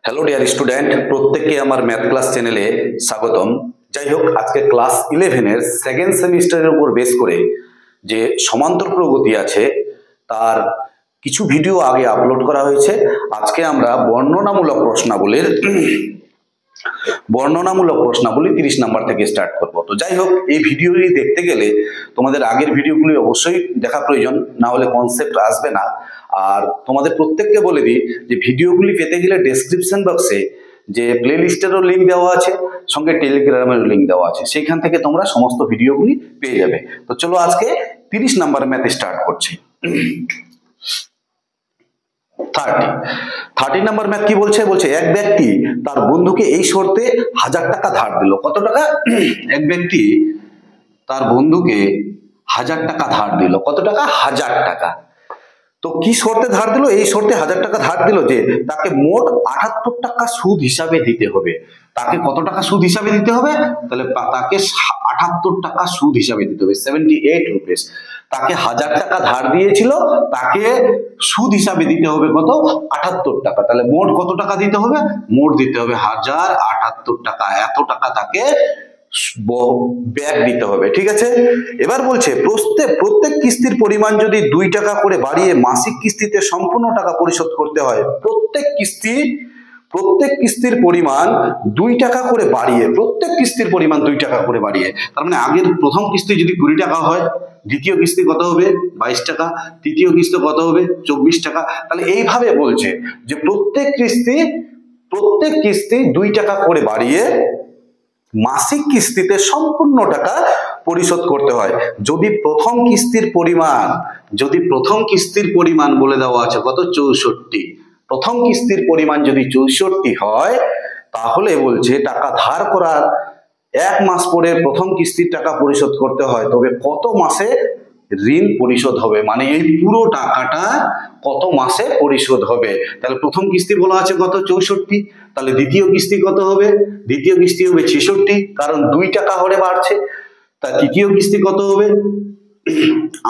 Hello dear student, প্রত্যেককে আমার math class চ্যানেলে স্বাগতম। যাই হোক, আজকে ক্লাস 11 এর সেকেন্ড সেমিস্টারের উপর বেস করে যে সমান্তর প্রগতি আছে তার কিছু ভিডিও আগে আপলোড করা হয়েছে। আজকে আমরা বর্ণনামূলক প্রশ্নাবলী 30 নাম্বার থেকে স্টার্ট করব। তো যাই হোক, এই ভিডিওটি দেখতে গেলে তোমাদের আগের ভিডিওগুলি অবশ্যই দেখা প্রয়োজন, না হলে কনসেপ্ট আসবে না। আর তোমাদের প্রত্যেককে বলে দিই যে ভিডিওগুলি পেতে গেলে ডেসক্রিপশন বক্সে যে প্লে লিস্টেরও লিঙ্ক দেওয়া আছে, সঙ্গে টেলিগ্রামেরও লিঙ্ক দেওয়া আছে, সেইখান থেকে তোমরা সমস্ত ভিডিওগুলি পেয়ে যাবে। তো চলো আজকে 30 নাম্বার ম্যাথ স্টার্ট করছি। 30 নাম্বার ম্যাথ কি বলছে? বলছে এক ব্যক্তি তার বন্ধুকে এই শর্তে 1000 টাকা ধার দিল। কত টাকা? এক ব্যক্তি তার বন্ধুকে 1000 টাকা ধার দিল। কত টাকা? 1000 টাকা। তো কি শর্তে ধার দিল? এই শর্তে 1000 টাকা ধার দিল যে তাকে মোট 78 টাকা সুদ হিসাবে দিতে হবে। তাকে কত টাকা সুদ হিসাবে দিতে হবে? তাহলে তাকে 78 টাকা সুদ হিসাবে দিতে হবে, 78 রুপিস। তাকে 1000 টাকা ধার দিয়েছিল, তাকে সুদ হিসাবে দিতে হবে কত? 78 টাকা। তাহলে মোট কত টাকা দিতে হবে? মোট দিতে হবে 1078 টাকা। এত টাকা তাকে ব্যাক দিতে হবে। ঠিক আছে, এবার বলছে প্রত্যেক কিস্তির পরিমাণ যদি 2 টাকা করে বাড়িয়ে মাসিক কিস্তিতে সম্পূর্ণ টাকা পরিশোধ করতে হয়। প্রত্যেক কিস্তির পরিমাণ 2 টাকা করে বাড়িয়ে, প্রত্যেক কিস্তির পরিমাণ 2 টাকা করে বাড়িয়ে, তার মানে আগের প্রথম কিস্তি যদি 20 টাকা হয়, দ্বিতীয় কিস্তি কত হবে? 22 টাকা, তৃতীয় কিস্তি কত হবে? 24 টাকা। তাহলে এইভাবে বলছে যে প্রত্যেক কিস্তি 2 টাকা করে বাড়িয়ে মাসিক কিস্তিতে সম্পূর্ণ টাকা পরিশোধ করতে হয়। যদি প্রথম কিস্তির পরিমাণ বলে দেওয়া আছে কত? 64। প্রথম কিস্তির পরিমাণ যদি 64 হয়, তাহলে বলছে টাকা ধার করার 1 মাস পরে প্রথম কিস্তির টাকা পরিশোধ করতে হয়। তবে কত মাসে ঋণ পরিশোধ হবে, মানে এই পুরো টাকাটা কত মাসে পরিশোধ হবে? তাহলে প্রথম কিস্তি বলা আছে কত? 64। তাহলে দ্বিতীয় কিস্তি কত হবে? দ্বিতীয় কিস্তি হবে 66, কারণ 2 টাকা হারে বাড়ছে। তা তৃতীয় কিস্তি কত হবে?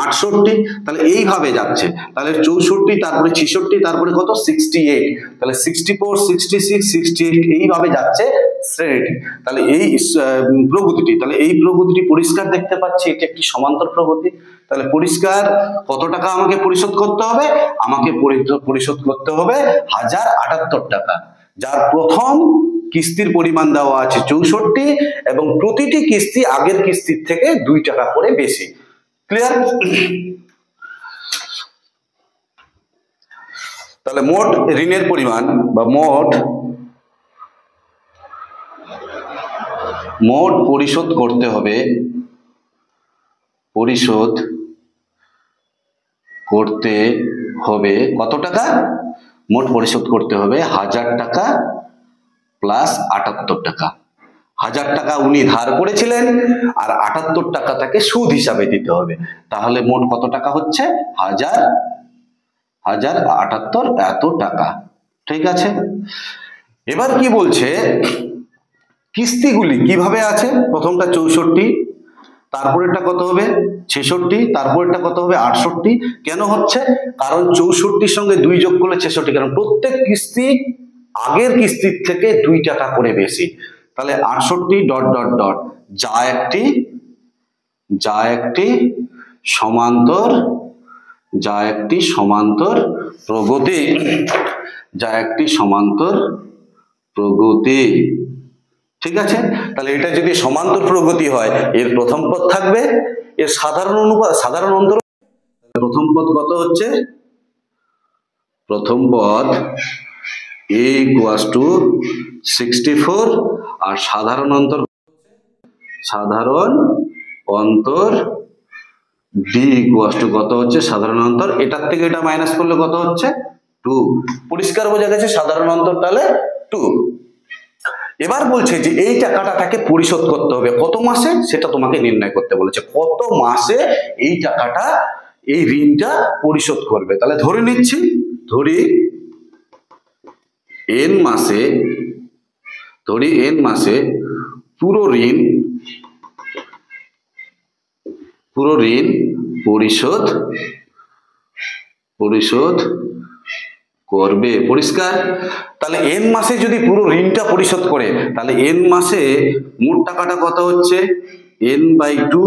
68। তাহলে এইভাবে যাচ্ছে। তাহলে 64, তারপরে 66, তারপরে কত? 68। তাহলে 64, 66, 68 এইভাবে যাচ্ছে শ্রেণীটি। তাহলে এই প্রগতিটি, তাহলে এই প্রগতিটি পরিষ্কার দেখতে পাচ্ছি, এটা একটি সমান্তর প্রগতি। তাহলে পরিষ্কার কত টাকা আমাকে পরিশোধ করতে হবে? আমাকে পরিশোধ করতে হবে 1078 টাকা, যার প্রথম কিস্তির পরিমাণ দেওয়া আছে 64 এবং প্রতিটি কিস্তি আগের কিস্তির থেকে 2 টাকা করে বেশি। ক্লিয়ার? তাহলে মোট ঋণের পরিমাণ বা মোট পরিশোধ করতে হবে, কত টাকা? মোট পরিশোধ করতে হবে 1000 টাকা প্লাস 78 টাকা। 1000 টাকা উনি ধার করেছিলেন আর 78 টাকা তাকে সুদ হিসাবে দিতে হবে। তাহলে মোট কত টাকা হচ্ছে? 1078 এত টাকা। ঠিক আছে, এবার কি বলছে? কিস্তিগুলি কিভাবে আছে? প্রথমটা 64, তারপরেরটা কত হবে? 66, তারপরেরটা কত হবে? 68। কেন হচ্ছে? কারণ 64-র সঙ্গে 2 যোগ করলে 66, কারণ প্রত্যেক কিস্তি আগের কিস্তির থেকে 2 টাকা করে বেশি। তাহলে 68 ডট ডট ডট যা একটি সমান্তর প্রগতি। ঠিক আছে, তাহলে এটা যদি সমান্তর প্রগতি হয়, এর প্রথম পদ থাকবে, এর সাধারণ অন্তর। প্রথম পদ কত হচ্ছে? প্রথম পদ a = 64 আর সাধারণ অন্তর b = কত হচ্ছে? সাধারণ অন্তর এটার থেকে এটা মাইনাস করলে কত হচ্ছে? 2। পরিষ্কার বোঝা গেছে? সাধারণ অন্তর তাহলে 2। এবার বলছে যে এই টাকাটা তাকে পরিশোধ করতে হবে কত মাসে, সেটা তোমাকে নির্ণয় করতে বলেছে। কত মাসে এই টাকাটা, এই ঋণটা পরিশোধ করবে। তাহলে ধরে নিচ্ছি, n মাসে পুরো ঋণ পরিশোধ করবে। পরিষ্কার? তাহলে n মাসে যদি পুরো ঋণটা পরিশোধ করে তাহলে n মাসে মোট টাকাটা কত হচ্ছে n/2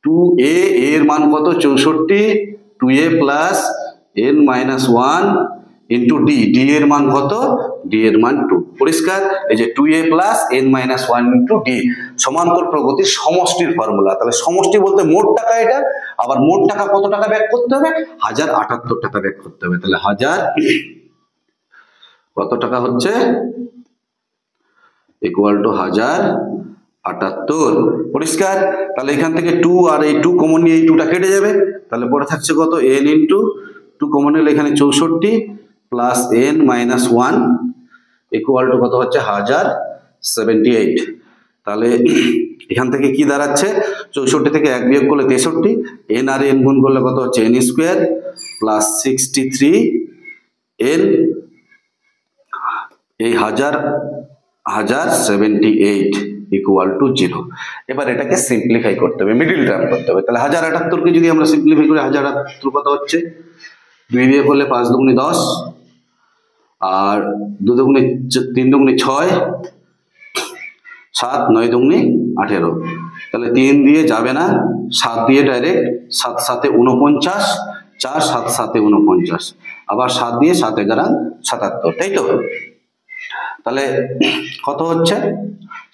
2a এর মান কত 64 2a plus n-1 into d d এর মান কত d এর মান 2। পরিষ্কার? এই যে 2a plus n-1 into d সমান্তর প্রগতির সমষ্টির ফর্মুলা। তাহলে সমষ্টি বলতে মোট টাকা এটা, আবার মোট টাকা কত টাকা ব্যাক করতে হবে 1078 টাকা ব্যাক করতে হবে। তাহলে 1000 কত টাকা হচ্ছে ইকুয়াল টু 1078। পরিষ্কার? তাহলে এখান থেকে 2 আর এই 2 কমন নিয়ে এই 2টা কেটে যাবে, তাহলে পড়ে থাকছে কত n ইন্টু 2 কমন নিলে এখানে 64 প্লাস n-1 ইকুয়াল টু কত হচ্ছে 1078। তাহলে এখান থেকে কি দাঁড়াচ্ছে 64 থেকে 1 বিয়োগ করলে 63, n আর n গুণ করলে কত হচ্ছে n স্কয়ার প্লাস 63 n এই 1078 ইকুয়াল টু 0। এবার এটাকে সিম্পলিফাই করতে হবে, মিডিল টার্ম করতে হবে। তাহলে 1078 কে যদি আমরা সিম্পলিফাই করি 1078 কত হচ্ছে 2 দিয়ে করলে 5 দুগুণে 10 আর 2 দুগুণে 3 দুগুণে 6 7 9 দুগুণে 18। তাহলে 3 দিয়ে যাবে না, 7 দিয়ে ডাইরেক্ট 7 7 49 4 7 7 49 আবার 7 দিয়ে 7 11 77, তাই তো? তাহলে কত হচ্ছে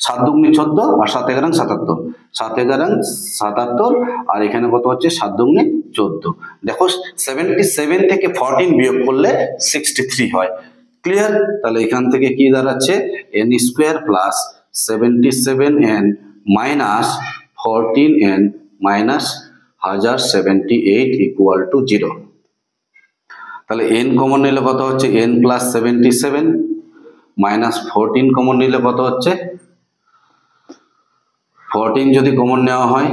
7 দুগুণে 14 আর 7 11 77 7 11 77 আর এখানে কত হচ্ছে 7 দুগুণে 14। দেখো 77 থেকে 14 বিয়োগ করলে 63 হয়। ক্লিয়ার? তাহলে এখান থেকে কি দাঁড়াচ্ছে n square plus 77n minus 14n minus 1078 equal to 0। তাহলে n কমন নিলে কত হচ্ছে n প্লাস 77 মাইনাস 14 কমন নিলে কত হচ্ছে 14 যদি কমন নেওয়া হয়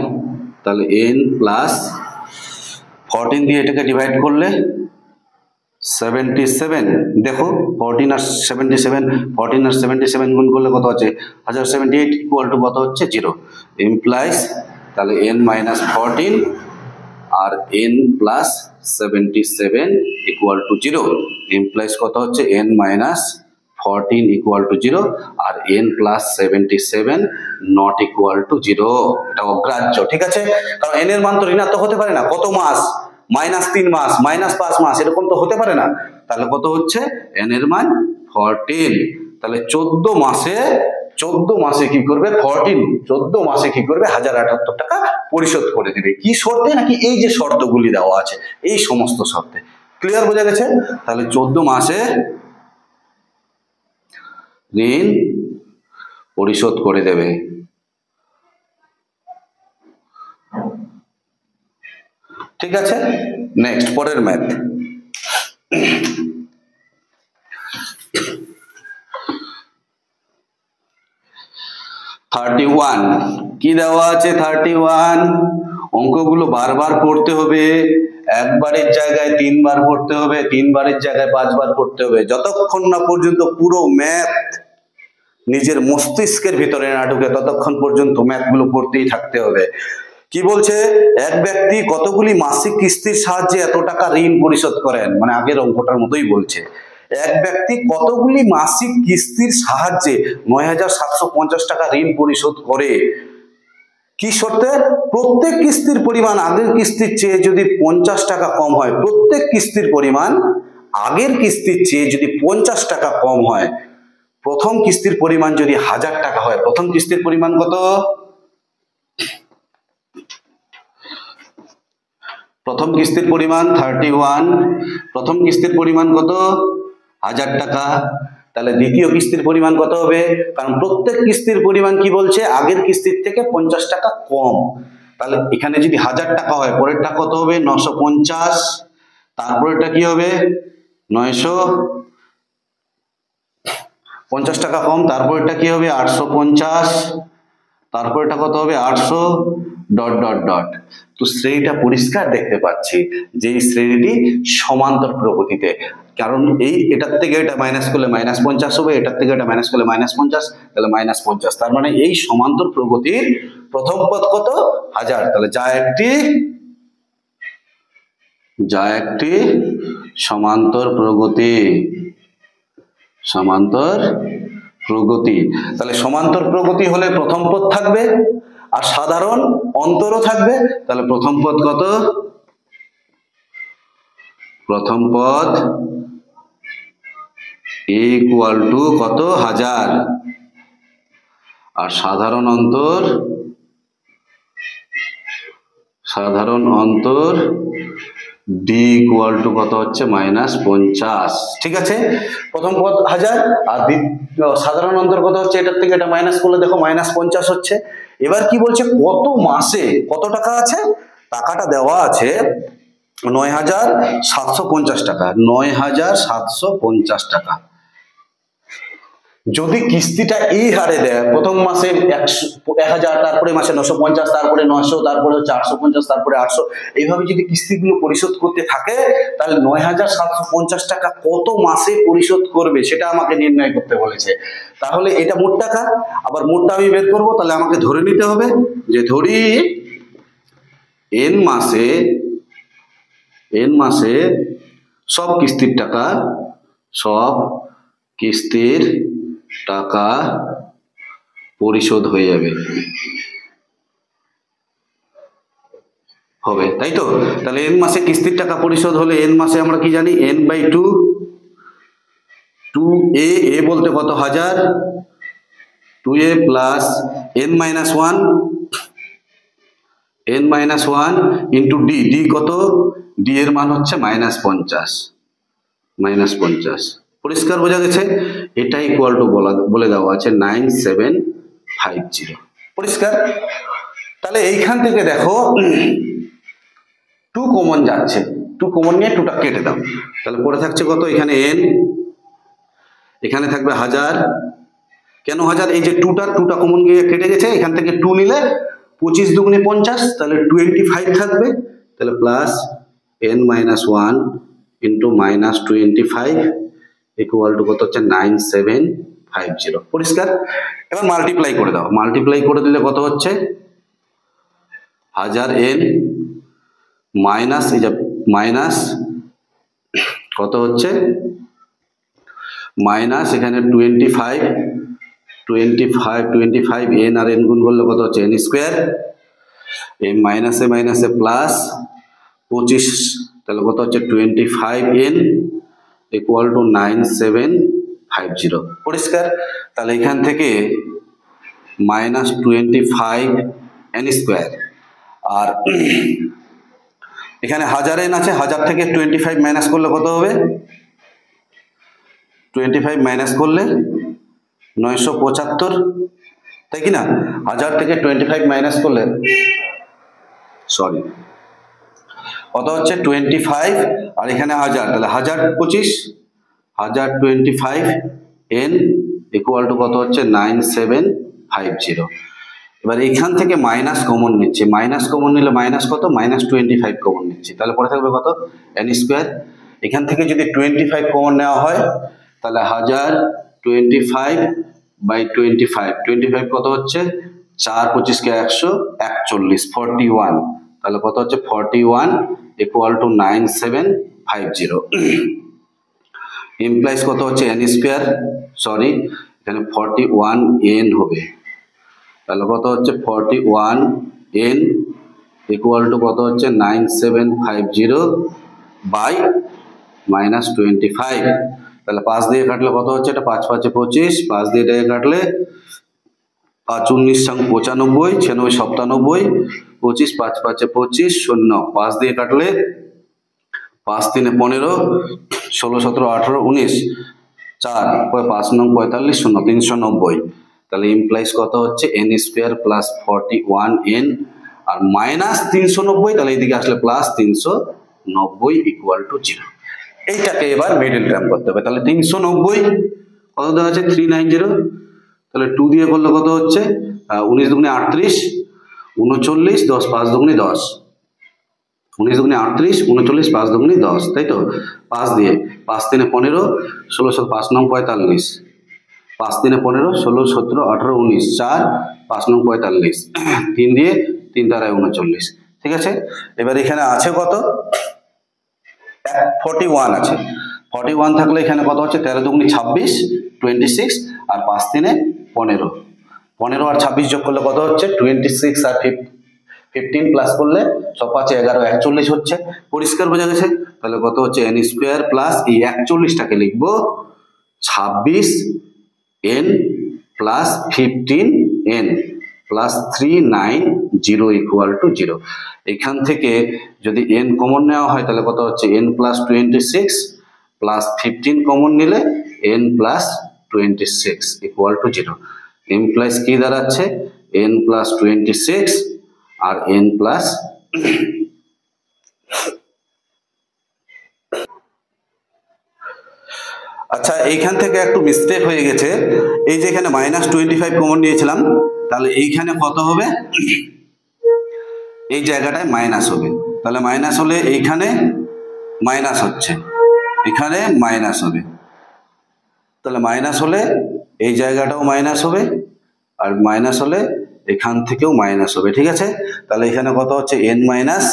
তাহলে n প্লাস 14 দিয়ে এটাকে ডিভাইড করলে 77। দেখো 14 আর 77 গুণ করলে কত হচ্ছে 1078 ইকুয়াল টু কত হচ্ছে 0 ইমপ্লাইজ তাহলে n মাইনাস 14 আর n plus 77 equal to 0 implies কত হচ্ছে n মাইনাস 14 ইকুয়াল টু 0 আর n plus 77 not equal to 0। এটা অগ্রাহ্য, ঠিক আছে? কারণ n এর মান তো ঋণাত্মক হতে পারে না। কত মাস -3 মাস -5 মাস এরকম তো হতে পারে না। তাহলে কত হচ্ছে n এর মান 14। তাহলে 14 মাসে কি করবে 14 মাসে কি করবে 1078 টাকা পরিশোধ করে দিবে। কি শর্তে? নাকি এই যে শর্তগুলি দেওয়া আছে এই সমস্ত শর্তে। ক্লিয়ার? বোঝা গেছে? তাহলে 14 মাসে ঋণ পরিশোধ করে দেবে। ঠিক আছে? নেক্সট পরের ম্যাথ। কি দেওয়া আছে 31? অঙ্কগুলো বারবার পড়তে হবে, একবারের জায়গায় 3 বার পড়তে হবে, 3 বারের জায়গায় 5 বার পড়তে হবে, যতক্ষণ না পর্যন্ত পুরো ম্যাথ নিজের মস্তিষ্কের ভিতরে না ঢুকে ততক্ষণ পর্যন্ত ম্যাথগুলো পড়তেই থাকতে হবে। কি বলছে? এক ব্যক্তি কতগুলি মাসিক কিস্তির সাহায্যে এত টাকা ঋণ পরিশোধ করেন, মানে আগের অঙ্কটার মতোই বলছে। এক ব্যক্তি কতগুলি মাসিক কিস্তির সাহায্যে ৯৭৫০ টাকা ঋণ পরিশোধ করে। কি শর্তে? প্রত্যেক কিস্তির পরিমাণ আগের কিস্তির চেয়ে যদি 50 টাকা কম হয়, প্রত্যেক কিস্তির পরিমাণ আগের কিস্তির চেয়ে যদি 50 টাকা কম হয়, প্রথম কিস্তির পরিমাণ যদি 1000 টাকা হয়, প্রথম কিস্তির পরিমাণ কত? প্রথম কিস্তির পরিমাণ 31, প্রথম কিস্তির পরিমাণ কত 1000 টাকা। তাহলে দ্বিতীয় কিস্তির পরিমাণ কত হবে? কারণ প্রত্যেক কিস্তির পরিমাণ কি বলছে আগের কিস্তির থেকে 50 টাকা কম। তাহলে এখানে যদি 1000 টাকা হয় পরেরটা কত হবে 950, তারপরেরটা কি হবে 950 টাকা কম, তারপরেরটা কি হবে 850, তারপরেরটা কত হবে 800 ... তো শ্রেণীটা পরিষ্কার দেখতে পাচ্ছি যে এই শ্রেণীটি সমান্তর প্রগতিতে। কারণ এই এটার থেকে এটা মাইনাস করলে -50 হবে, এটার থেকে এটা মাইনাস করলে -50, তাহলে -50। তার মানে এই সমান্তর প্রগতির প্রথম পদ কত 1000। তাহলে যা একটি যা একটি সমান্তর প্রগতি। সমান্তর প্রগতি, তাহলে সমান্তর প্রগতি হলে প্রথম পদ থাকবে আর সাধারণ অন্তরও থাকবে। তাহলে প্রথম পদ কত? প্রথম পদ ইকুয়াল টু কত? 1000। আর সাধারণ অন্তর ডি ইকুয়াল টু কত হচ্ছে? -50। ঠিক আছে, প্রথম পদ 1000 আর সাধারণ অন্তর কত হচ্ছে? এটার থেকে এটা মাইনাস করলে দেখো -50 হচ্ছে। এবার কি বলছে? কত মাসে কত টাকা আছে? টাকাটা দেওয়া আছে ৯৭৫০ টাকা। ৯৭৫০ টাকা। যদি কিস্তিটা এই হারে দেয়, প্রথম মাসে 1000, তারপরে মাসে 950, তারপরে 900, তারপরে হচ্ছে 850, তারপরে 800, এইভাবে যদি কিস্তিগুলো পরিশোধ করতে থাকে, তাহলে ৯৭৫০ টাকা কত মাসে পরিশোধ করবে সেটা আমাকে নির্ণয় করতে বলেছে। তাহলে এটা মোট টাকা, আবার মোটটা আমি বের করবো, তাহলে আমাকে ধরে নিতে হবে যে ধরি n মাসে সব কিস্তির টাকা পরিশোধ হয়ে যাবে, তাই তো? তাহলে n মাসে কিস্তির টাকা পরিশোধ হলে n মাসে আমরা কি জানি? n/2, 2a বলতে কত? 1000, 2a plus n-1 into d কত? d এর মান হচ্ছে -50। পরিষ্কার বোঝা গেছে? এটা ইকুয়াল টু বলে দেওয়া আছে 9750। পরিষ্কার? তাহলে এইখান থেকে দেখো 2 কমন যাচ্ছে, 2 কমন নিয়ে 2টা কেটে দাও, তাহলে পড়ে থাকছে কত? এখানে n, এখানে থাকবে 1000। কেন 1000? এই যে 2টা কমন গিয়ে কেটে গেছে, এখান থেকে 2 নিলে 25 দুগুণে 50, তাহলে 25 থাকবে। তাহলে plus n-1 into -25 equal to কত হচ্ছে? 9750। পরিষ্কার? এবার মাল্টিপ্লাই করে দাও, মাল্টিপ্লাই করে দিলে কত হচ্ছে? 1000n মাইনাস, এই যে মাইনাস কত হচ্ছে? মাইনাস এখানে 25 n আর n গুণ করলে কত হচ্ছে? n²। এই মাইনাসে প্লাস 25, তাহলে কত হচ্ছে? 25n equal to 9750। পরিষ্কার? তাহলে এখান থেকে -25n², আর এখানে 1000n আছে, 1000 থেকে 25 মাইনাস করলে কত হবে? 25 মাইনাস করলে 975, তাই কি না? 1000 থেকে 25 মাইনাস করলে কত হচ্ছে? 25, আর এখানে 1000, তাহলে 1025n ইকুয়াল টু কত হচ্ছে? 9750। এবার এখান থেকে মাইনাস কমন নিচ্ছে, মাইনাস কমন নিলে মাইনাস কত? -25 কমন নিচ্ছে, তাহলে পরে থাকবে কত? n²। এখান থেকে যদি 25 কমন নেওয়া হয়, তাহলে 1025/25 কত হচ্ছে? 4 25 কে 141, 41, তাহলে কত হচ্ছে? 41 ইকুয়াল টু 9750। ইমপ্লাইজ কত হচ্ছে? n², এখানে 41n হবে, তাহলে কত হচ্ছে? 41n ইকুয়াল টু কত হচ্ছে? 9750/-25, তাহলে 5 দিয়ে কাটলে কত হচ্ছে? এটা 5 5 25, 5 দিয়ে এটাকে কাটলে 5 19 95, 96 97, 25 5 5 25, 0, 5 দিয়ে কাটলে 5 3 15, 16 17 18 19, 4 5 9 45, 0, 390, তাহলে ইমপ্লাইজ কত হচ্ছে? n² প্লাস 41n আর মাইনাস 390, তাহলে এইদিকে আসলে প্লাস 390 ইকুয়াল টু 0। এইটাকে এবার মিডল টার্ম করতে হবে। তাহলে 390 কত দেওয়া আছে? 390, তাহলে 2 দিয়ে করলে কত হচ্ছে? 19 দুগুণে 38, 39, 10 5 দুগুণে 10, 19 দুগুণে 38, 39, 5 দুগুণে 10, তাই তো? 5 দিয়ে 5 3 15, 16 7 5 9 45, 5 3 15, 16 17 18 19, 4 5 9 45, 3 দিয়ে 3 4 39। ঠিক আছে? এবার এখানে আছে কত? 41 আছে, 41 থাকলে এখানে কত হচ্ছে 13 দুগুনি 26, 26 আর 5 3 15, 15 আর 26 যোগ করলে কত হচ্ছে 26 আর 15 প্লাস করলে 6 5 11 41 হচ্ছে। পরিষ্কার বোঝা গেছে? তাহলে কত হচ্ছে n স্কয়ার প্লাস এই 41টাকে লিখবো 26n plus 15n plus 390 equal to 0। এখান থেকে যদি n কমন নেওয়া হয় তাহলে কত হচ্ছে n প্লাস 26 প্লাস 15 কমন নিলে n plus 26 equal to 0। Implies কি দাঁড়াচ্ছে n প্লাস 26 আর n প্লাস আচ্ছা এইখান থেকে একটু মিস্টেক হয়ে গেছে, এই যে এখানে -25 কমন নিয়েছিলাম, তাহলে এইখানে কত হবে এই জায়গাটায় মাইনাস হবে, তাহলে মাইনাস হলে এইখানে মাইনাস হচ্ছে, এখানে মাইনাস হবে, তাহলে মাইনাস হলে এই জায়গাটাও মাইনাস হবে আর মাইনাস হলে এখান থেকেও মাইনাস হবে। ঠিক আছে, তাহলে এখানে কত হচ্ছে n মাইনাস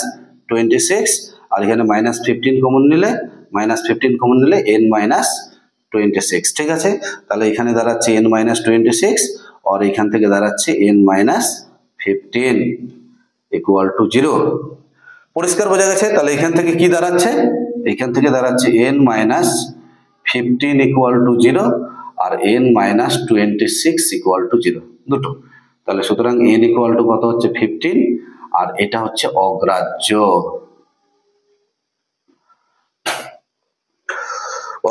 26 আর এখানে -15 কমন নিলে n মাইনাস 26। ঠিক আছে, তাহলে এখানে দাঁড়াচ্ছে n মাইনাস 26 আর এখান থেকে দাঁড়াচ্ছে n মাইনাস 15 ইকুয়াল টু 0। পরিষ্কার বোঝা গেছে? তাহলে এখান থেকে কি দাঁড়াচ্ছে, এখান থেকে দাঁড়াচ্ছে n মাইনাস 15 ইকুয়াল টু 0 আর n মাইনাস 26 ইকুয়াল টু 0 দুটো। তাহলে সুতরাং n ইকুয়াল টু কত হচ্ছে 15 আর এটা হচ্ছে অগ্রাহ্য।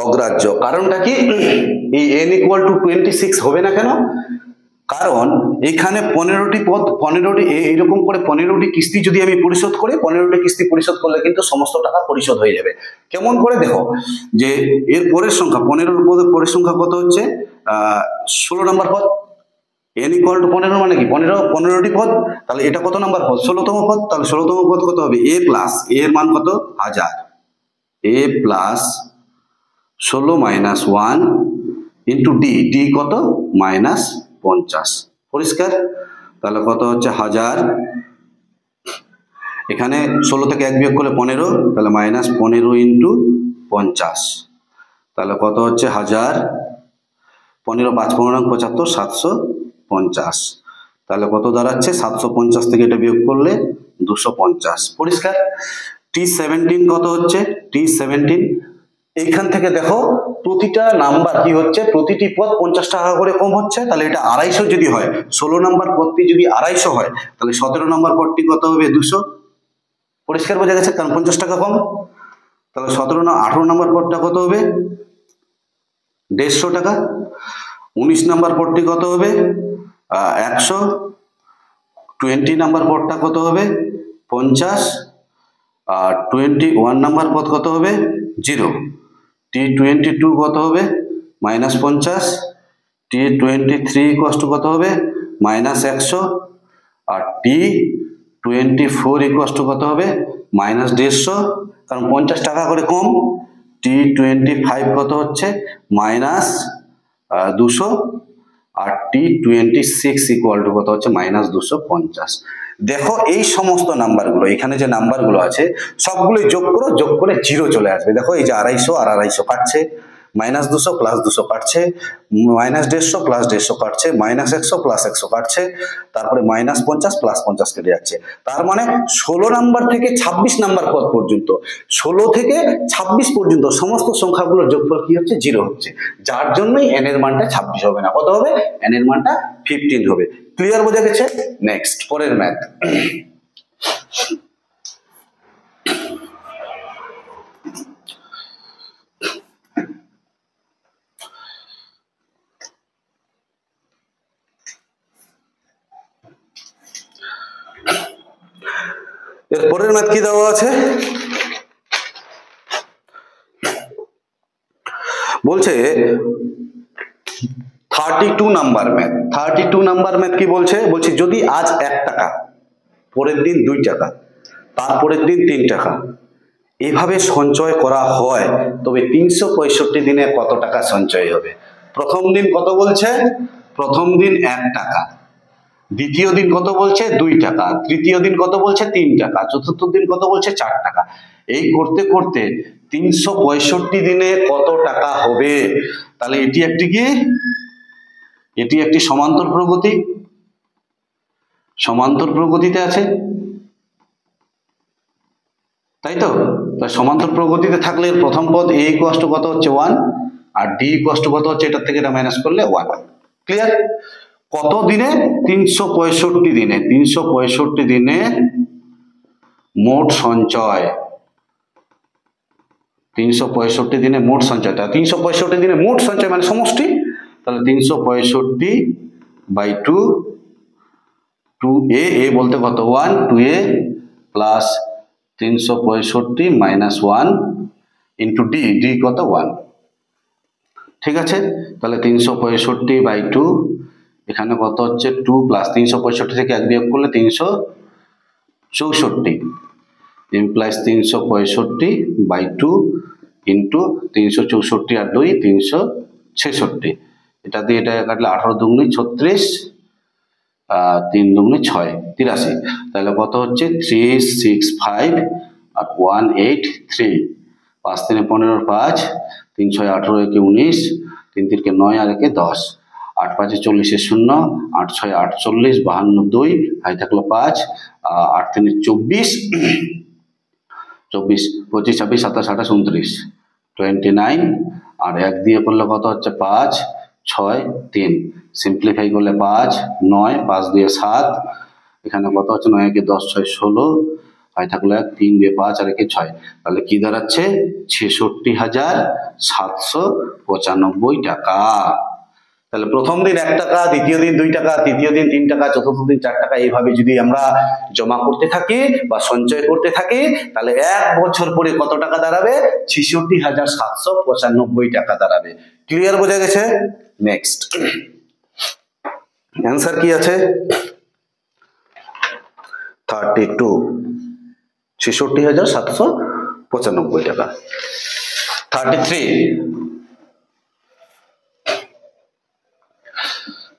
অগ্রাহ্য কারণটা কি, এই n ইকুয়াল টু 26 হবে না কেন? কারণ এখানে 15টি পদ, 15টি এইরকম করে 15টি কিস্তি যদি আমি পরিশোধ করি, 15টি কিস্তি পরিশোধ করলে কিন্তু সমস্ত টাকা পরিশোধ হয়ে যাবে। কেমন করে দেখো, যে এর পরের সংখ্যা 15 পদের পরের সংখ্যা কত হচ্ছে 16 নম্বর পদ, n ইকুয়াল টু 15 মানে কি 15টি পদ, তাহলে এটা কত নাম্বার পদ 16তম পদ, তাহলে 16তম পদ কত হবে a প্লাস a এর মান কত 1000, a plus 16 minus 1 into d কত মাইনাস 50। পরিষ্কার? তাহলে কত হচ্ছে 1000, এখানে 16 থেকে 1 বিয়োগ করলে 15, তাহলে মাইনাস 15 ইন্টু 50, তাহলে কত হচ্ছে 1000, 15 5 15 75 750, তাহলে কত দাঁড়াচ্ছে 750 থেকে এটা বিয়োগ করলে 250। পরিষ্কার? T17 কত হচ্ছে T17, এইখান থেকে দেখো প্রতিটা নাম্বার কি হচ্ছে, প্রতিটি পদ 50 টাকা করে কম হচ্ছে, তাহলে এটা 250 যদি হয়, 16 নম্বর পদটি যদি 250 হয় তাহলে 17 নম্বর পদটি কত হবে 200। পরিষ্কার বোঝা গেছে? কারণ 50 টাকা কম, তাহলে 18 নম্বর পদটা কত হবে 150 টাকা, 19 নম্বর পদটি কত হবে 100, 20 নম্বর পদটা কত হবে 50 আর 21 নম্বর পদ কত হবে 0, T22 কত হবে -50, T23 কত হবে -100 আর T24 কত হবে -150, কারণ 50 টাকা করে কম। T25 কত হচ্ছে -200 আর T26 ইকুয়াল টু কত হচ্ছে -250। দেখো এই সমস্ত নাম্বারগুলো, এখানে যে নাম্বারগুলো আছে সবগুলো যোগ করো, যোগ করে 0 চলে আসবে। দেখো এই যে 250 আর 250 কাটছে, -200 প্লাস 200 কাটছে, -150 প্লাস 150 কাটছে, -100 প্লাস 100 কাটছে, তারপরে -50 প্লাস 50 কেটে যাচ্ছে। তার মানে 16 নাম্বার থেকে 26 নাম্বার পদ পর্যন্ত, 16 থেকে 26 পর্যন্ত সমস্ত সংখ্যাগুলোর যোগফল কি হচ্ছে 0 হচ্ছে, যার জন্যই n এর মানটা 26 হবে না, কত হবে n এর মানটা 15 হবে। ক্লিয়ার বোঝা গেছে? নেক্সট পরের ম্যাথ। এর পরের ম্যাথ কি দেওয়া আছে, বলছে 32 নাম্বার ম্যাথ। 32 নাম্বার ম্যাথ কি বলছে, বলছে যদি আজ 1 টাকা, পরের দিন 2 টাকা, তারপরের দিন 3 টাকা এভাবে সঞ্চয় করা হয় তবে 365 দিনে কত টাকা সঞ্চয় হবে। প্রথম দিন কত বলছে, প্রথম দিন 1 টাকা, দ্বিতীয় দিন কত বলছে 2 টাকা, তৃতীয় দিন কত বলছে 3 টাকা, চতুর্থ দিন কত বলছে 4 টাকা। এই করতে করতে 365 দিনে কত টাকা হবে? তাহলে এটি একটি কি, এটি একটি সমান্তর প্রগতি, সমান্তর প্রগতিতে আছে, তাই তো? সমান্তর প্রগতিতে থাকলে প্রথম পদ a ইকুয়াল টু কত হচ্ছে 1 আর d ইকুয়াল টু কত হচ্ছে, এটার থেকে এটা মাইনাস করলে 1। ক্লিয়ার? কত দিনে? 365 দিনে। 365 দিনে মোট সঞ্চয়, 365 দিনে মোট সঞ্চয়। 365 দিনে মোট সঞ্চয় মানে সমষ্টি, তাহলে 365/2, 2a, a বলতে কত 1, 2a plus 365 minus 1 into d, d কত 1। ঠিক আছে, তাহলে 365/2 এখানে কত হচ্ছে 2 প্লাস 365 থেকে 1 বিয়োগ করলে 364 ইমপ্লাইজ 365/2 ইন্টু 364 আর 2 366, এটা দিয়ে এটা কাটলে 18 দুগুণে 36, 3 দুগুণে 6, 83। তাহলে কত হচ্ছে 365 আর 183, 5 3 15 5, 3 6 18 1 19, 3 3 9 আর 1 10, 8 5 40 0, 8 6 48, 52 2, হাই থাকলো 5, 8 3 24, 24 25 26 27 28 29, 29 আর 1 দিয়ে করলে কত হচ্ছে 5 6 3, সিম্পলিফাই করলে 5 9, 5 দিয়ে 7, এখানে কত হচ্ছে 9 কে 10 6 16, হাই থাকলো 1, 3 দিয়ে 5 আর 1 6, তাহলে কি দাঁড়াচ্ছে 66,795 টাকা। তাহলে প্রথম দিন 1 টাকা, দ্বিতীয় দিন 2 টাকা, তৃতীয় দিন 3 টাকা, চতুর্থ দিন 4 টাকা, এইভাবে যদি আমরা জমা করতে থাকি বা সঞ্চয় করতে থাকি, তাহলে 1 বছর পরে কত টাকা দাঁড়াবে? 66,795 টাকা দাঁড়াবে। ক্লিয়ার? বোঝা গেছে? নেক্সট অ্যান্সার কি আছে? 32, 66,795 টাকা।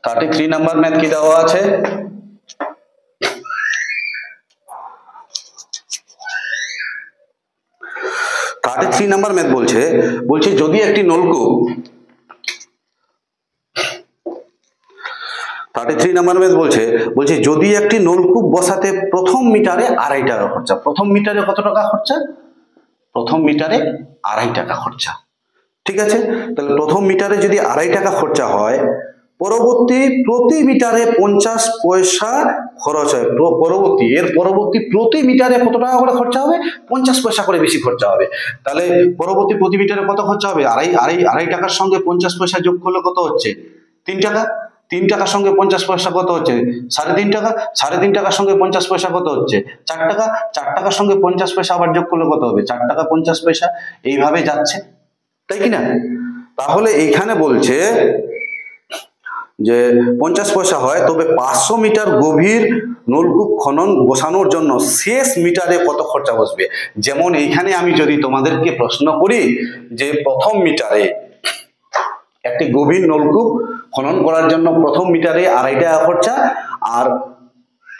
33 নাম্বার ম্যাথ কি দেওয়া আছে? নাম্বার ম্যাথ বলছে যদি একটি নলকূপ, 33 নাম্বার ম্যাথ বলছে যদি একটি নলকূপ বসাতে প্রথম মিটারে 2.5 টাকা খরচা। প্রথম মিটারে কত টাকা খরচা? প্রথম মিটারে 2.5 টাকা খরচা। ঠিক আছে, তাহলে প্রথম মিটারে যদি 2.5 টাকা খরচা হয়, পরবর্তী প্রতি মিটারে 50 পয়সা খরচ হয়। এর পরবর্তী প্রতি মিটারে কত টাকা করে খরচা হবে? 50 পয়সা করে বেশি খরচা হবে। তাহলে পরবর্তী প্রতি মিটারে কত খরচা হবে? 2.5 টাকার সঙ্গে 50 পয়সা যোগ করলে কত হচ্ছে? 3 টাকা। 3 টাকার সঙ্গে 50 পয়সা কত হচ্ছে? 3.5 টাকা। 3.5 টাকার সঙ্গে 50 পয়সা কত হচ্ছে? 4 টাকা। 4 টাকার সঙ্গে 50 পয়সা আবার যোগ করলে কত হবে? 4 টাকা 50 পয়সা। এইভাবে যাচ্ছে, তাই কি না? তাহলে এইখানে বলছে যে 50 পয়সা হয়, তবে 500 মিটার গভীর নলকূপ খনন বসানোর জন্য শেষ মিটারে কত খরচা বসবে? যেমন এইখানে আমি যদি তোমাদেরকে প্রশ্ন করি যে প্রথম মিটারে একটি গভীর নলকূপ খনন করার জন্য প্রথম মিটারে 2.5 টাকা খরচা, আর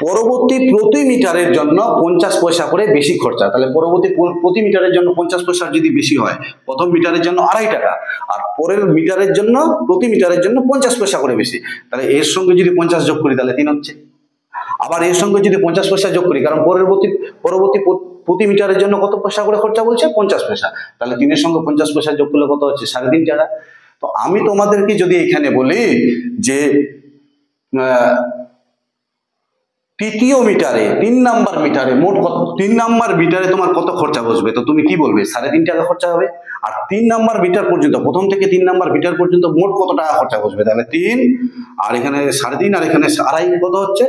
পরবর্তী প্রতি মিটারের জন্য 50 পয়সা করে বেশি খরচা। তাহলে পরবর্তী প্রতি মিটারের জন্য 50 পয়সা যদি বেশি হয়, প্রথম মিটারের জন্য 2.5 টাকা, আর পরের মিটারের জন্য প্রতি মিটারের জন্য 50 পয়সা করে বেশি, তাহলে এর সঙ্গে যদি 50 যোগ করি তাহলে 3 হচ্ছে। আবার এর সঙ্গে যদি 50 পয়সা যোগ করি, কারণ পরবর্তী প্রতি মিটারের জন্য কত পয়সা করে খরচা বলছে? 50 পয়সা। তাহলে 3 এর সঙ্গে 50 পয়সা যোগ করলে কত হচ্ছে? 3.5 টাকা। তো আমি তোমাদেরকে যদি এখানে বলি যে তৃতীয় মিটারে 3 নাম্বার মিটারে মোট কত, 3 নাম্বার মিটারে তোমার কত খরচা বসবে? তো তুমি কি বলবে? 3.5 টাকা খরচা হবে। আর 3 নাম্বার মিটার পর্যন্ত, প্রথম থেকে 3 নাম্বার মিটার পর্যন্ত মোট কত টাকা খরচা বসবে? তাহলে 3 আর এখানে 3.5 আর এখানে 2.5 কত হচ্ছে?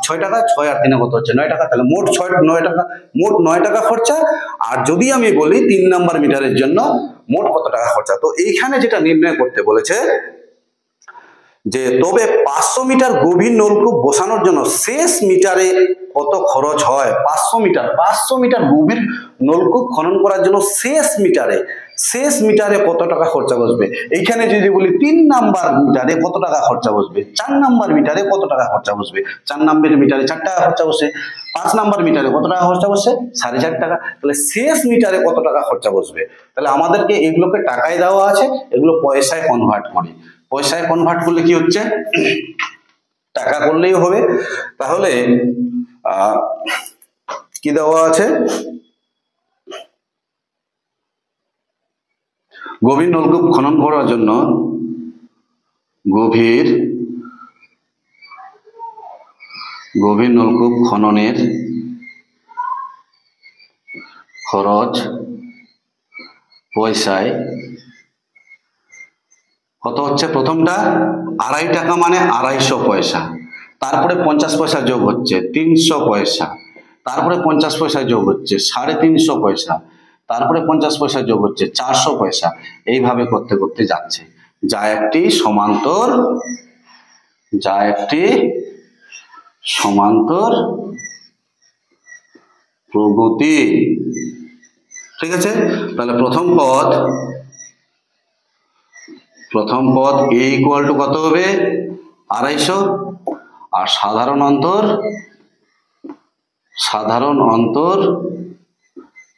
6 টাকা। 6 আর 3 কত হচ্ছে? 9 টাকা। তাহলে মোট 9 টাকা, মোট 9 টাকা খরচা। আর যদি আমি বলি 3 নাম্বার মিটারের জন্য মোট কত টাকা খরচা, তো এইখানে যেটা নির্ণয় করতে বলেছে যে তবে 500 মিটার গভীর নলকূপ বসানোর জন্য শেষ মিটারে কত খরচ হয়। 500 মিটার গভীর নলকূপ খনন করার জন্য শেষ মিটারে কত টাকা খরচা বসবে। এইখানে যদি বলি 3 নাম্বার মিটারে কত টাকা খরচা বসবে, 4 নাম্বার মিটারে কত টাকা খরচা বসবে, 4 নাম্বার মিটারে 4 টাকা খরচা বসে, 5 নাম্বার মিটারে কত টাকা খরচা বসে, 4.5 টাকা। তাহলে শেষ মিটারে কত টাকা খরচা বসবে। তাহলে আমাদেরকে এগুলোকে টাকায় দেওয়া আছে, এগুলো পয়সায় কনভার্ট করি। পয়সায় কনভার্ট করলে কি হচ্ছে, টাকা করলেই হবে। তাহলে কি দেওয়া আছে, গভীর নলকূপ খনন করার জন্য গভীর নলকূপ খননের খরচ পয়সায় কত হচ্ছে, প্রথমটা 2.5 টাকা মানে 250 পয়সা, তারপরে 50 পয়সা যোগ হচ্ছে 300 পয়সা, তারপরে 50 পয়সা যোগ হচ্ছে 350 পয়সা, তারপরে 50 পয়সা যোগ হচ্ছে 400 পয়সা। এইভাবে করতে করতে যাচ্ছে, যা একটি সমান্তর প্রগতি। ঠিক আছে, তাহলে প্রথম পদ a ইকুয়াল টু কত হবে 250, আর সাধারণ অন্তর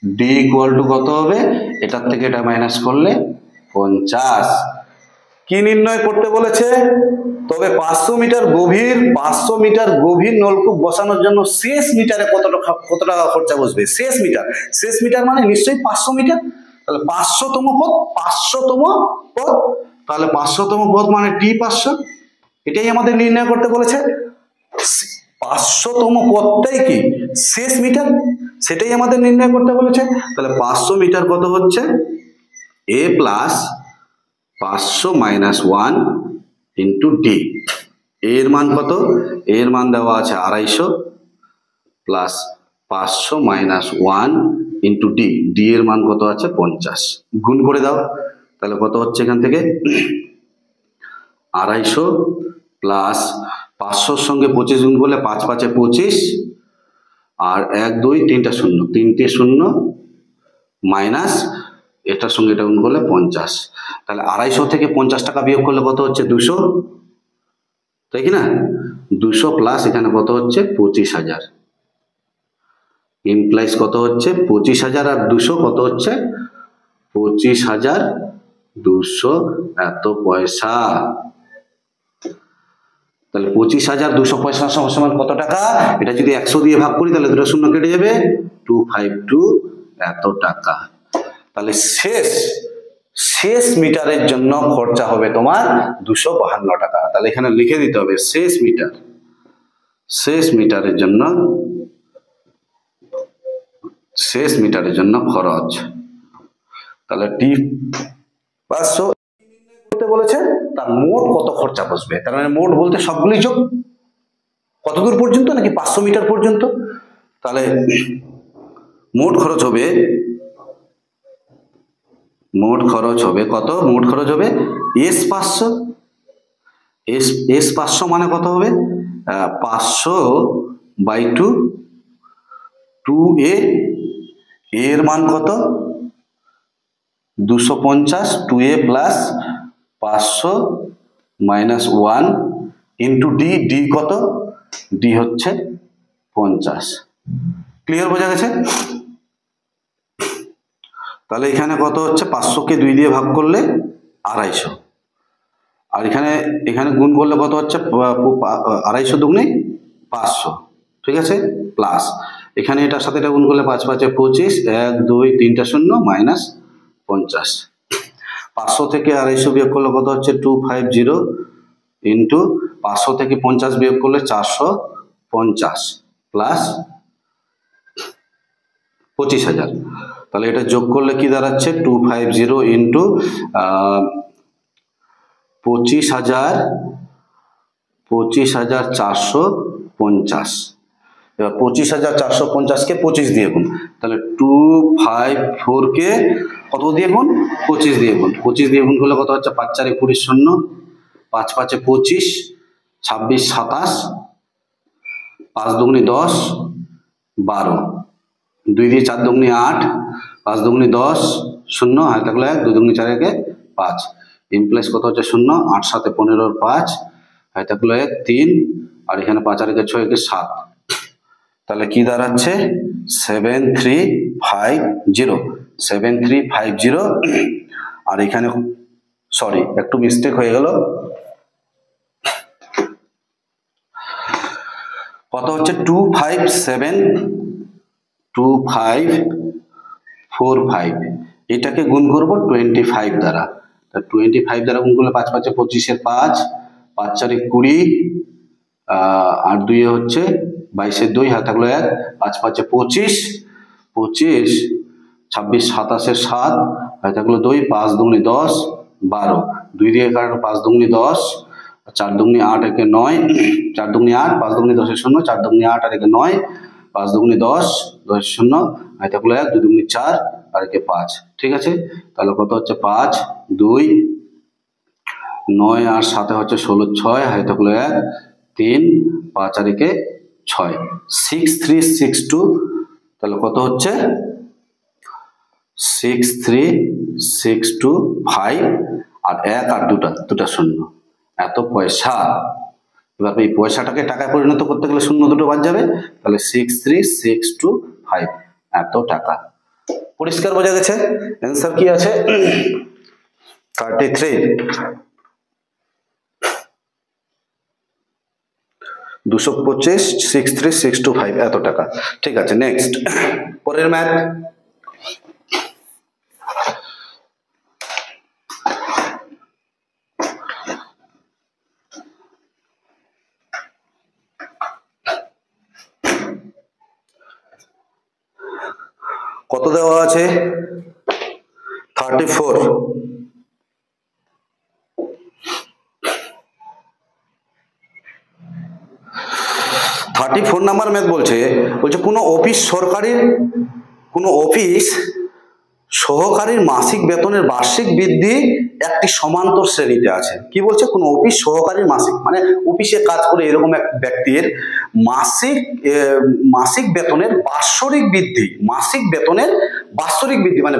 d ইকুয়াল টু কত হবে, এটার থেকে এটা মাইনাস করলে 50। কি নির্ণয় করতে বলেছে, তবে 500 মিটার গভীর নলকূপ বসানোর জন্য শেষ মিটারে কত টাকা খরচা বসবে। শেষ মিটার মানে নিশ্চয়ই 500 মিটার। তাহলে 500তম পদ, তাহলে 500তম পদ মানে t 500, এটাই আমাদের নির্ণয় করতে বলেছে। 500তম পদটাই কি শেষ মিটার, সেটাই আমাদের নির্ণয় করতে বলেছে। তাহলে 500 মিটার কত হচ্ছে, a plus 500 minus 1 into D. এর মান কত, এর মান দেওয়া আছে 250 plus 500 minus 1 into D, D এর মান কত আছে 50। গুণ করে দাও, তাহলে কত হচ্ছে এখান থেকে 250 প্লাস 500 সঙ্গে 25 গুণ করলে 5 5 25, আর 1 2 3টা 0, 3টে 0 মাইনাস এটার সঙ্গে এটা গুণ করলে 50। তাহলে 250 থেকে 50 টাকা বিয়োগ করলে কত হচ্ছে 200, তাই কি না, 200 প্লাস এখানে কত হচ্ছে 25,000, ইমপ্লাইজ কত হচ্ছে 25,000 আর 200 কত হচ্ছে 25,200 এত পয়সা। তাহলে 25,200 পয়সা সমান কত টাকা, এটা যদি 100 দিয়ে ভাগ করি তাহলে দুটো শূন্য কেটে যাবে, 252 এত টাকা। তাহলে শেষ মিটারের জন্য খরচা হবে তোমার 252 টাকা। তাহলে এখানে লিখে দিতে হবে শেষ মিটারের জন্য খরচ। তাহলে টি 500 করতে বলেছে, তার মোট কত খরচা বসবে। তার মানে মোট বলতে সবগুলি যোগ, কত দূর পর্যন্ত, নাকি 500 মিটার পর্যন্ত। তাহলে মোট খরচ হবে কত, মোট খরচ হবে S500। S500 মানে কত হবে 500/2, 2a, এর মান কত 250, 2a plus 500 minus 1 into D, D কত, ডি হচ্ছে 50। ক্লিয়ার, বোঝা গেছে। তাহলে এখানে কত হচ্ছে 500কে 2 দিয়ে ভাগ করলে 250, আর এখানে গুণ করলে কত হচ্ছে 250 দুগুণে 500, ঠিক আছে, প্লাস এখানে এটার সাথে এটা গুণ করলে 5 5 25, 1 2 3টা 0 মাইনাস 50। 500 থেকে 250 বিয়োগ করলে কত হচ্ছে 250 ইন্টু 500 থেকে 50 বিয়োগ করলে 450 প্লাস 25,000। তাহলে এটা যোগ করলে কি দাঁড়াচ্ছে 250 ইন্টু 25,450। এবার 25,450কে 25 দিয়ে গুণ, তাহলে 254কে কত দিয়ে গুণ 25 দিয়ে গুণ, 25 দিয়ে গুণ করলে কত হচ্ছে 5 4 20 0, 5 5 25, 26 27, 5 দুগুনি 10, 12, 2 দিয়ে 4 দুগুনি 8, 5 দুগুনি 10, 0 হাতে থাকলো 1, 2 দুগুনি 4 একে 5, ইমপ্লাইজ কত হচ্ছে 0, 8 7 15 5 হাতে থাকলো 1 3, আর এখানে 5 আর 1 6 একে 7, তাহলে কি দাঁড়াচ্ছে 7350, 7350। আর এখানে সরি একটু মিস্টেক হয়ে গেল, কত হচ্ছে 2545, এটাকে গুণ করব 25 দ্বারা, 25 দ্বারা গুণ করলে 5 5 25 5, 5 4 20, আর 2 হচ্ছে 22 2 হাতে থাকলো 1, 5 5 25, 25, 26 27 7 হাতে থাকলো 2, 5 দুগুনি 10, 12, 2 দিয়ে কাটলো 5 দুগুনি 10, 4 দুগুনি 8 একে 9, 4 দুগুনি 8, 5 দুগুনি 10 এর 0, 4 দুগুনি 8 আর একে 9, 5 দুগুনি 10, 10 0 হাতে থাকলো 1, 2 দুগুনি 4 আর একে 5, ঠিক আছে। তাহলে কত হচ্ছে 5 2 9 আর 7 হচ্ছে 16 6 হাতে থাকলো 1 3, 5 আর একে 6, 6362, তাহলে কত হচ্ছে 63625, আর 1 আর দুটা 0, এত পয়সা। এবার এই পয়সাটাকে টাকায় পরিণত করতে গেলে 0 দুটো বাদ যাবে, তাহলে 63625 এত টাকা। পরিষ্কার বোঝা গেছে? অ্যান্সার কি আছে 33, 225, 63625 এত টাকা। ঠিক আছে, নেক্সট পরের ম্যাথ। কত দেওয়া আছে 34, 34 নাম্বার ম্যাথ বলছে কোনো অফিস সহকারীর মাসিক বেতনের বার্ষিক বৃদ্ধি একটি সমান্তর শ্রেণীতে আছে। কি বলছে? কোনো অফিস সহকারীর মাসিক, মানে অফিসে কাজ করে এরকম এক ব্যক্তির মাসিক বেতনের বাৎসরিক বৃদ্ধি, মানে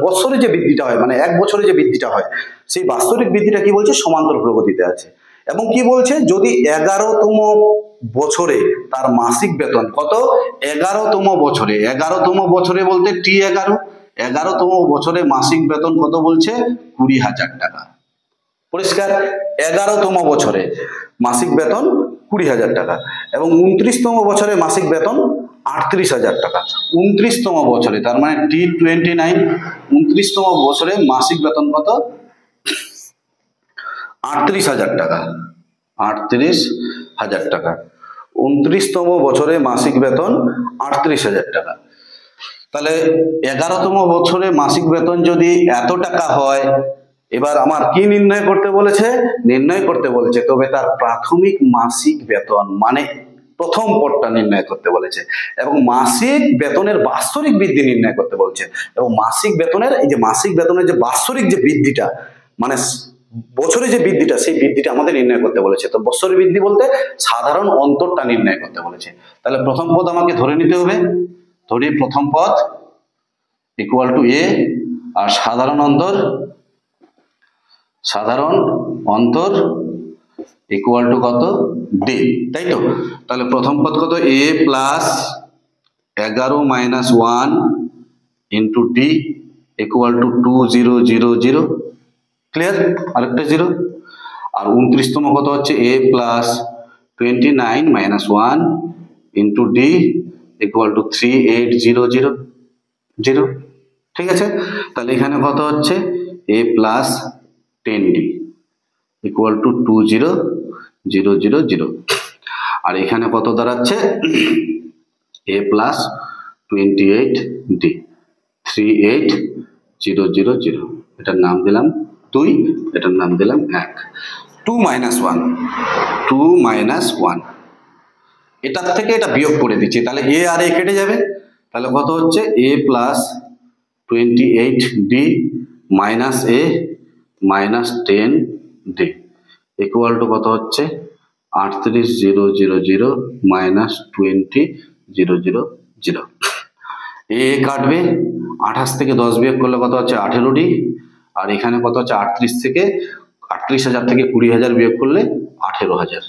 বছরে যে বৃদ্ধিটা হয়, মানে 1 বছরে যে বৃদ্ধিটা হয়, সেই বাৎসরিক বৃদ্ধিটা কি বলছে সমান্তর প্রগতিতে আছে। এবং কি বলছে যদি 11তম বছরে তার মাসিক বেতন কত 11তম বছরে বলতে T11, 11তম বছরে মাসিক বেতন কত বলছে 20,000 টাকা। পরিষ্কার? 11তম বছরে মাসিক বেতন 20,000 টাকা, এবং 29তম বছরে মাসিক বেতন 38,000 টাকা। 29তম বছরে, তার মানে T29, 29তম বছরে মাসিক বেতন কত 38,000 টাকা, 38,000 টাকা। 29তম বছরে মাসিক বেতন 38,000 টাকা। তাহলে 11তম বছরে মাসিক বেতন যদি এত টাকা হয়, এবার আমার কি নির্ণয় করতে বলেছে? তবে তার প্রাথমিক মাসিক বেতন মানে প্রথম পদটা নির্ণয় করতে বলেছে, এবং মাসিক বেতনের বাৎসরিক বৃদ্ধি নির্ণয় করতে বলেছে। এবং মাসিক বেতনের যে বাৎসরিক যে বৃদ্ধিটা, মানে বছরে যে বৃদ্ধিটা, সেই বৃদ্ধিটা আমাদের নির্ণয় করতে বলেছে। তো বছরের বৃদ্ধি বলতে সাধারণ অন্তরটা নির্ণয় করতে বলেছে। তাহলে প্রথম পদ আমাকে ধরে নিতে হবে, ধরি প্রথম পদ ইকুয়াল টু এ, আর সাধারণ অন্তর ইকুয়াল টু কত ডি, তাই তো? তাহলে প্রথম পদ কত a plus 11 minus 1 into d equal to 2000, clear? আরেকটা 0। আর 29তম কত হচ্ছে a plus 29 minus 1 into d equal to 3800, ঠিক আছে? তাহলে এখানে কত হচ্ছে a plus 10d equal to 20000, আর এখানে কত দাঁড়াচ্ছে এ প্লাস 28d 38000, এটার নাম দিলাম 2, এটার নাম দিলাম 1। 2 মাইনাস 1, এটার থেকে এটা বিয়োগ করে দিচ্ছি, তাহলে এ আর এ কেটে যাবে। তাহলে কত হচ্ছে a plus 28d minus a minus 10d equal to কত হচ্ছে 38,000 মাইনাস 20,000। এ কাটবে, 28 থেকে 10 বিয়োগ করলে কত হচ্ছে 18D, আর এখানে কত হচ্ছে 38,000 থেকে 20,000 বিয়োগ করলে 18,000।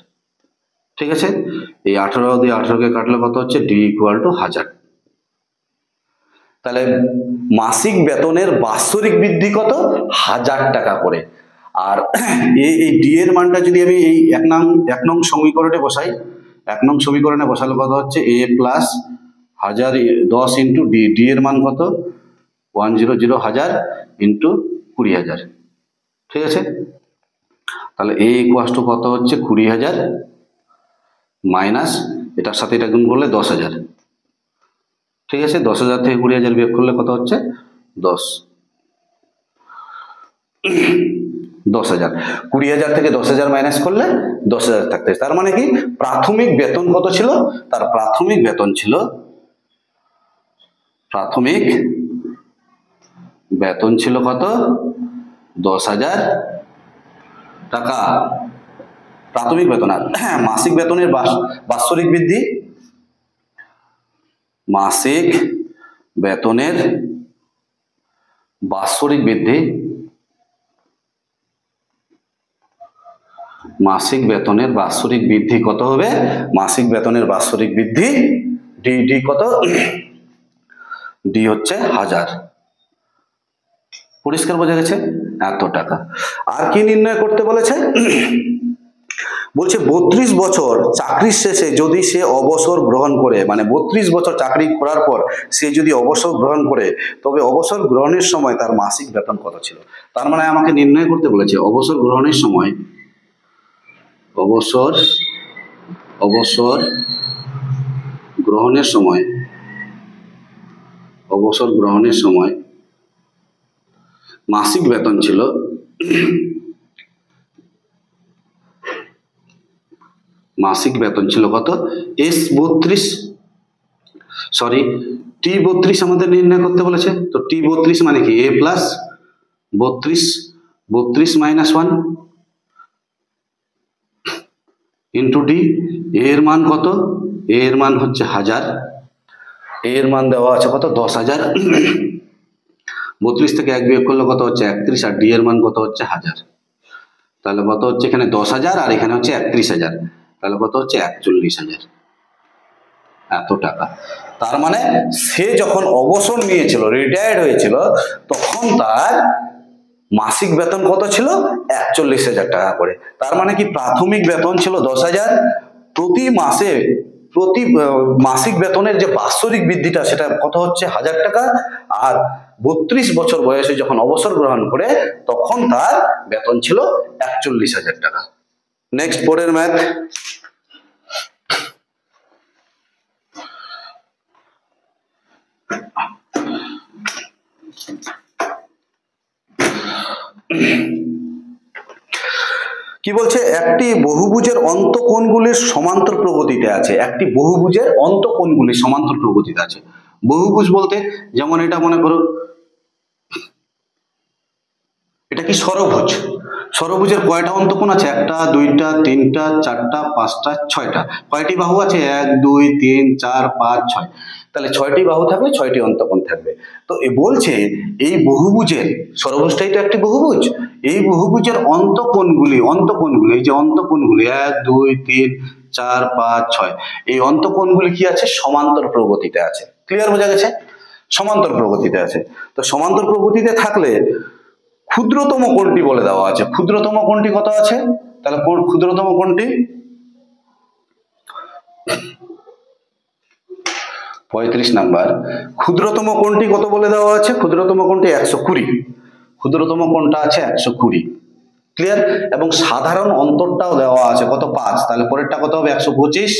ঠিক আছে, এই 18 দিয়ে 18কে কাটলে কত হচ্ছে ডি ইকুয়াল টু 1000। তাহলে মাসিক বেতনের বাৎসরিক বৃদ্ধি কত 1000 টাকা করে। আর এই ডি এর মানটা যদি আমি এই এক নং সমীকরণে বসাই, 1 নং সমীকরণে বসালে কত হচ্ছে a plus 1000 into D, D এর মান কত 100,000 ইন্টু 20,000। ঠিক আছে, তাহলে এ ইকুয়াল টু কত হচ্ছে 20,000 মাইনাস এটার সাথে এটা গুণ করলে 10,000। ঠিক আছে, 10,000 থেকে 20,000 বিয়োগ করলে কত হচ্ছে 10,000। 20,000 থেকে 10,000 মাইনাস করলে 10,000 থাকতে। তার মানে কি প্রাথমিক বেতন কত ছিল, তার প্রাথমিক বেতন ছিল কত 10,000 টাকা প্রাথমিক বেতন। আর মাসিক বেতনের বাৎসরিক বৃদ্ধি, মাসিক বেতনের বাৎসরিক বৃদ্ধি, মাসিক বেতনের বাৎসরিক বৃদ্ধি কত হবে, মাসিক বেতনের বাৎসরিক বৃদ্ধি ডি কত, ডি হচ্ছে 1000। পরিষ্কার বোঝা গেছে, এত টাকা। আর কি নির্ণয় করতে বলেছে, বলছে 32 বছর চাকরির শেষে যদি সে অবসর গ্রহণ করে, মানে 32 বছর চাকরি করার পর সে যদি অবসর গ্রহণ করে, তবে অবসর গ্রহণের সময় তার মাসিক বেতন কত ছিল। তার মানে আমাকে নির্ণয় করতে বলেছে অবসর গ্রহণের সময়, অবসর গ্রহণের সময় মাসিক বেতন ছিল কত T32 আমাদের নির্ণয় করতে বলেছে। তো T32 মানে কি a plus 32 minus 1 into D. এর মান কত, এর মান হচ্ছে 1000, এর মান দেওয়া আছে কত 10,000। 32 থেকে 1 বিয়োগ করলে কত হচ্ছে 31, আর ডি এর মান কত হচ্ছে 1000। তাহলে কত হচ্ছে এখানে 10,000 আর এখানে হচ্ছে 31,000, তাহলে কত হচ্ছে 41,000, এত টাকা। তার মানে সে যখন অবসর নিয়েছিল, রিটায়ার্ড হয়েছিল, তখন তার মাসিক বেতন কত ছিল 41,000 টাকা করে। তার মানে কি প্রাথমিক বেতন ছিল 10,000, প্রতি মাসিক বেতনের যে বাৎসরিক বৃদ্ধিটা সেটা কত হচ্ছে 1000 টাকা। আর 32 বছর বয়সে যখন অবসর গ্রহণ করে তখন তার বেতন ছিল 41,000 টাকা। নেক্সট পরের ম্যাথ, কি বলছে, একটি বহুভুজের অন্তঃকোণগুলির সমান্তর প্রগতিতে আছে। একটি বহুভুজের অন্তঃকোণগুলি সমান্তর প্রগতিতে আছে। বহুভুজ বলতে যেমন এটা মনে করো, এটা কি ষড়ভুজ। ষড়ভুজের কয়টা অন্তঃকোণ আছে, 1টা 2টা 3টা 4টা 5টা 6টা। কয়টি বাহু আছে, 1 2 3 4 5 6। তাহলে 6টি বাহু থাকবে, 6টি অন্তঃকোণ থাকবে। তো এ বলছে এই বহুভুজের, ষড়ভুজটাই তো একটি বহুভুজ, এই বহুভুজের অন্তঃকোণগুলি, এই যে অন্তঃকোণগুলি 1 2 3 4 5 6, এই অন্তঃকোণগুলি কি আছে, সমান্তর প্রগতিতে আছে। ক্লিয়ার বোঝা গেছে, সমান্তর প্রগতিতে আছে। তো সমান্তর প্রগতিতে থাকলে ক্ষুদ্রতম কোণটি বলে দেওয়া আছে। ক্ষুদ্রতম কোণটি কত আছে, তাহলে ক্ষুদ্রতম কোণটি 35 নাম্বার। ক্ষুদ্রতম কোণটি কত বলে দেওয়া আছে, ক্ষুদ্রতম কোণটি 120, ক্ষুদ্রতম কোণটা আছে 120। ক্লিয়ার। এবং সাধারণ অন্তরটাও দেওয়া আছে কত 5, তাহলে পরেরটা কত হবে 125,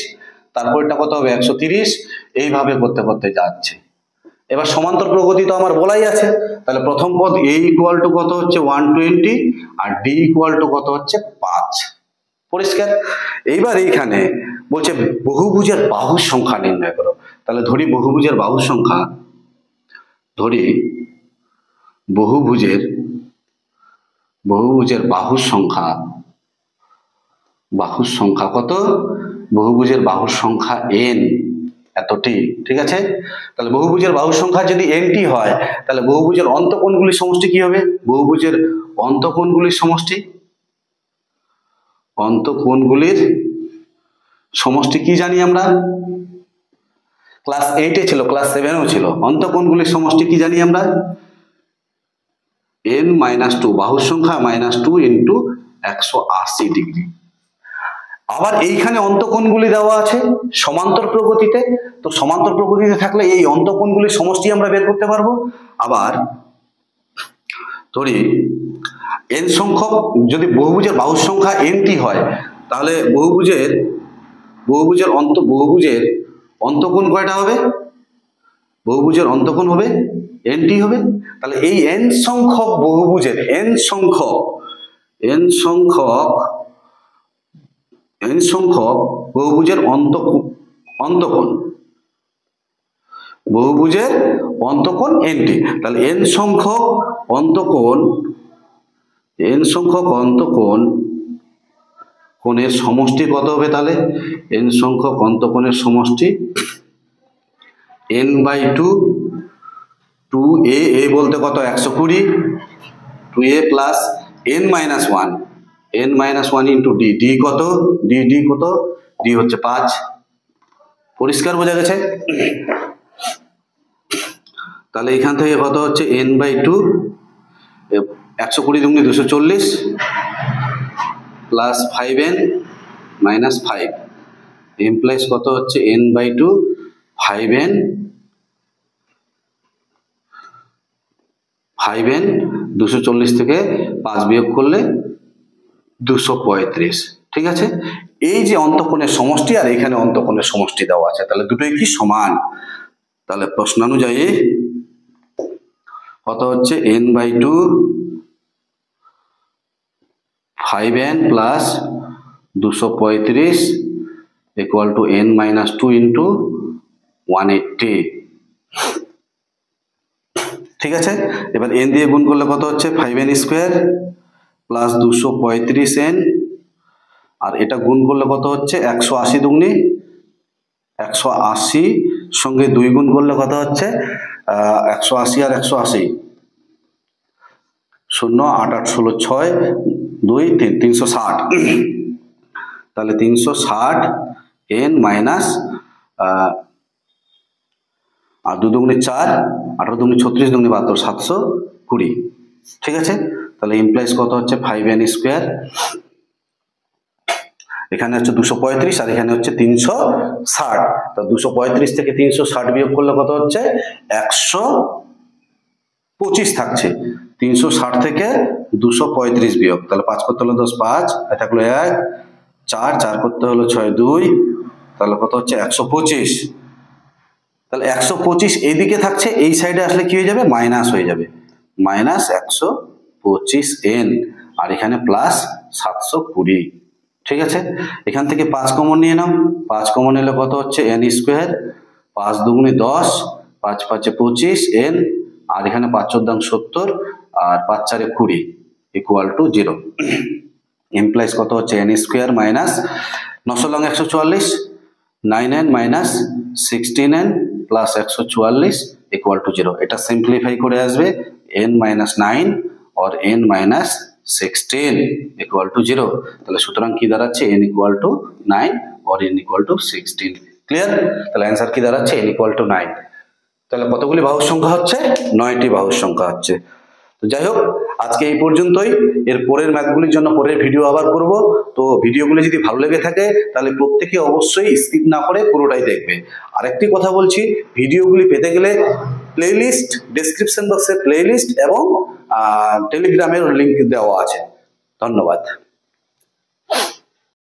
তারপরেরটা কত হবে 130, এইভাবে করতে করতে যাচ্ছে। এবার সমান্তর প্রগতি তো আমার বলাই আছে, তাহলে প্রথম পদ a ইকুয়াল টু কত হচ্ছে 120 আর d ইকুয়াল টু কত হচ্ছে 5। পরিষ্কার। এইবার এইখানে বলছে বহুভুজের বাহুর সংখ্যা নির্ণয় করো। তাহলে ধরি বহুভুজের বাহুর সংখ্যা, বহুভুজের বাহুর সংখ্যা বাহুর সংখ্যা কত? বহুভুজের বাহুর সংখ্যা n, এতটি। ঠিক আছে, তাহলে বহুভুজের বাহুর সংখ্যা যদি nটি হয় তাহলে বহুভুজের অন্তঃকোণগুলির সমষ্টি কি হবে? বহুভুজের অন্তঃকোণগুলির সমষ্টি, অন্তঃকোণগুলির সমষ্টি কি জানি আমরা? ক্লাস 8-এ ছিল, ক্লাস 7-এও ছিল। অন্তঃকোণগুলির সমষ্টি কি জানি আমরা? n-2, বাহুর সংখ্যা -2 ইন্টু 180 ডিগ্রি। আবার এইখানে অন্তঃকোণগুলি দেওয়া আছে সমান্তর প্রগতিতে, তো সমান্তর প্রগতিতে থাকলে এই অন্তঃকোণগুলির সমষ্টি আমরা বের করতে পারবো। আবার ধরি n সংখ্যক যদি বহুভুজের বাহুর সংখ্যা nটি হয় তাহলে বহুভুজের অন্তঃকোণ কয়টা হবে? বহুভুজের অন্তঃকোণ হবে nটি হবে। তাহলে এই n সংখ্যক বহুভুজের n সংখ্যক বহুভুজের অন্তঃকোণ, বহুভুজের অন্তঃকোণ nটি। তাহলে n সংখ্যক অন্তঃকোণ কোণের সমষ্টি কত হবে? তাহলে n সংখ্যক অন্তঃকোণের সমষ্টি n/2, 2a বলতে কত? 120, 2a plus n-1, n-1 into d, d কত? d কত? d হচ্ছে 5। পরিষ্কার বোঝা গেছে? তাহলে এখান থেকে কত হচ্ছে? n/2, 120 দুগুণে 240 প্লাস 5n মাইনাস 5 ইমপ্লাইজ কত হচ্ছে? n/2 5n 240 থেকে 5 বিয়োগ করলে 235। ঠিক আছে, এই যে অন্তঃকোণের সমষ্টি আর এখানে অন্তঃকোণের সমষ্টি দেওয়া আছে, তাহলে দুটোই কি সমান? তাহলে প্রশ্নানুযায়ী কত হচ্ছে? n/2 5n plus 235 equal to n-2 into 180। ঠিক আছে, এবার n দিয়ে গুণ করলে কত হচ্ছে? 5n স্কোয়ার প্লাস 235n, আর এটা গুণ করলে কত হচ্ছে? 180 দুগুণে 180 সঙ্গে 2 গুণ করলে কত হচ্ছে? 180 আর 180 0 8 8 16 6 2 3 360। তাহলে 360 n মাইনাস আর 2 দুগুণে 4, 18 দুগুণে 36, দুগুণে 72, 720। ঠিক আছে, তাহলে ইমপ্লাইজ কত হচ্ছে? 5n স্কোয়ার, এখানে হচ্ছে 235 আর এখানে হচ্ছে 360। তো 235 থেকে 360 বিয়োগ করলে কত হচ্ছে? 125 থাকছে। 360 থেকে 235 বিয়োগ, তাহলে 5 করতে হলো 10, 5 থাকলো 1, 4 4 করতে হলো 6, 2, তাহলে কত হচ্ছে? 125। তাহলে 125 এইদিকে থাকছে, এই সাইডে আসলে কি হয়ে যাবে? মাইনাস হয়ে যাবে, মাইনাস 125n, আর এখানে প্লাস 720। ঠিক আছে, এখান থেকে 5 কমন নিয়ে নাও, 5 কমন নিলে কত হচ্ছে? n স্কোয়ার, 5 দুগুণে 10, 5 5 25 n, আর এখানে 5 14 70 আর 5 4 20 ইকুয়াল টু 0। ইমপ্লাইজ কত হচ্ছে? n square minus 9 long 144, 9n minus 16n plus 144 equal to 0। এটা সিম্পলিফাই করে আসবে n-9 और n-16 ইকুয়াল টু 0। তাহলে সুতরাং কি দাঁড়াচ্ছে? n ইকুয়াল টু 9 और n ইকুয়াল টু 16। ক্লিয়ার? তাহলে অ্যান্সার কি দাঁড়াচ্ছে? n equal to 9। তাহলে কতগুলি বাহুর সংখ্যা হচ্ছে? 9টি বাহুর সংখ্যা হচ্ছে। তো যাই হোক, আজকে এই পর্যন্তই। এর পরের ম্যাথগুলির জন্য পরের ভিডিও আবার করব। তো ভিডিওগুলি যদি ভালো লেগে থাকে তাহলে প্রত্যেকে অবশ্যই স্কিপ না করে পুরোটাই দেখবে। আরেকটি কথা বলছি, ভিডিওগুলি পেতে গেলে প্লেলিস্ট, ডেসক্রিপশন বক্সে প্লেলিস্ট এবং টেলিগ্রামের লিংক দেওয়া আছে। ধন্যবাদ।